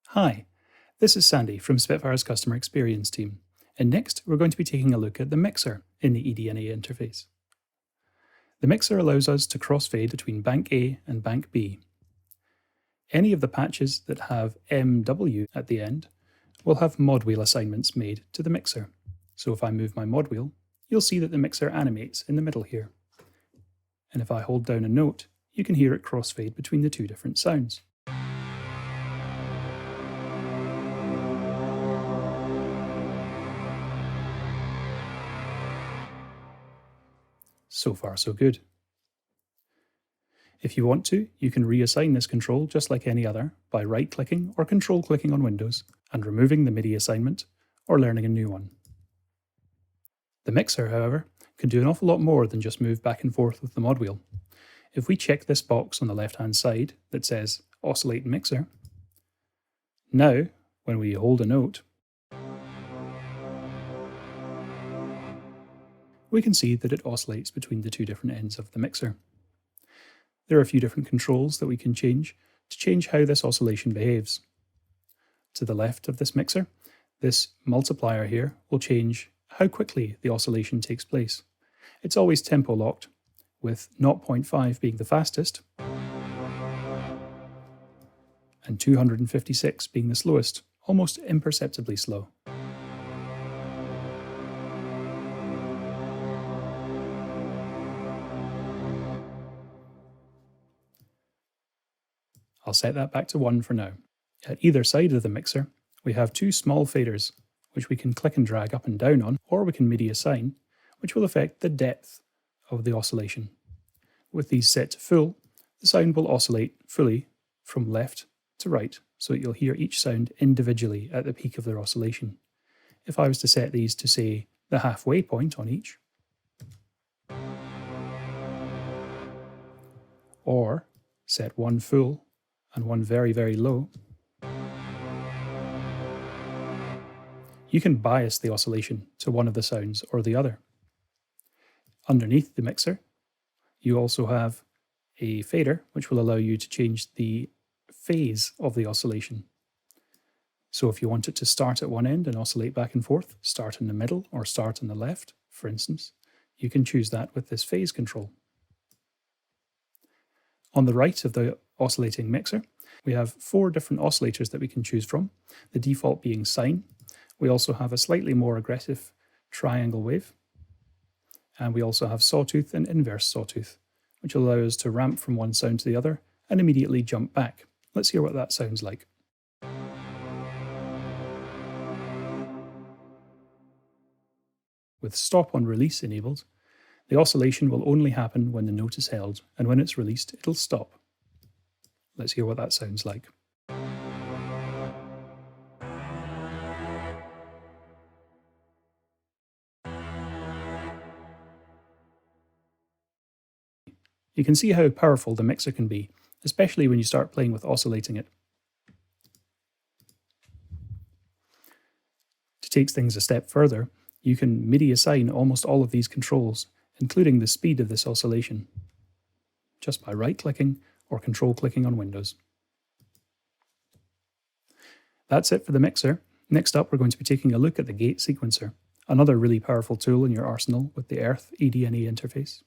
Hi, this is Sandy from Spitfire's customer experience team, and next we're going to be taking a look at the mixer in the eDNA interface. The mixer allows us to crossfade between bank A and bank B. Any of the patches that have MW at the end will have mod wheel assignments made to the mixer. So if I move my mod wheel, you'll see that the mixer animates in the middle here. And if I hold down a note, you can hear it crossfade between the two different sounds. So far, so good. If you want to, you can reassign this control just like any other by right-clicking or control-clicking on Windows and removing the MIDI assignment or learning a new one. The mixer, however, can do an awful lot more than just move back and forth with the mod wheel. If we check this box on the left-hand side that says Oscillate Mixer, now, when we hold a note, we can see that it oscillates between the two different ends of the mixer. There are a few different controls that we can change to change how this oscillation behaves. To the left of this mixer, this multiplier here will change how quickly the oscillation takes place. It's always tempo locked, with 0.5 being the fastest and 256 being the slowest, almost imperceptibly slow. I'll set that back to 1 for now. At either side of the mixer, we have two small faders, which we can click and drag up and down on, or we can MIDI assign, which will affect the depth of the oscillation. With these set to full, the sound will oscillate fully from left to right, so that you'll hear each sound individually at the peak of their oscillation. If I was to set these to, say, the halfway point on each, or set one full and one very, very low, you can bias the oscillation to one of the sounds or the other. Underneath the mixer, you also have a fader, which will allow you to change the phase of the oscillation. So if you want it to start at one end and oscillate back and forth, start in the middle or start on the left, for instance, you can choose that with this phase control. On the right of the oscillating mixer, we have 4 different oscillators that we can choose from, the default being sine. We also have a slightly more aggressive triangle wave, and we also have sawtooth and inverse sawtooth, which will allow us to ramp from one sound to the other and immediately jump back. Let's hear what that sounds like. With stop on release enabled, the oscillation will only happen when the note is held, and when it's released, it'll stop. Let's hear what that sounds like. You can see how powerful the mixer can be, especially when you start playing with oscillating it. To take things a step further, you can MIDI assign almost all of these controls, including the speed of this oscillation, just by right-clicking or control-clicking on Windows. That's it for the mixer. Next up, we're going to be taking a look at the gate sequencer, another really powerful tool in your arsenal with the Earth eDNA interface.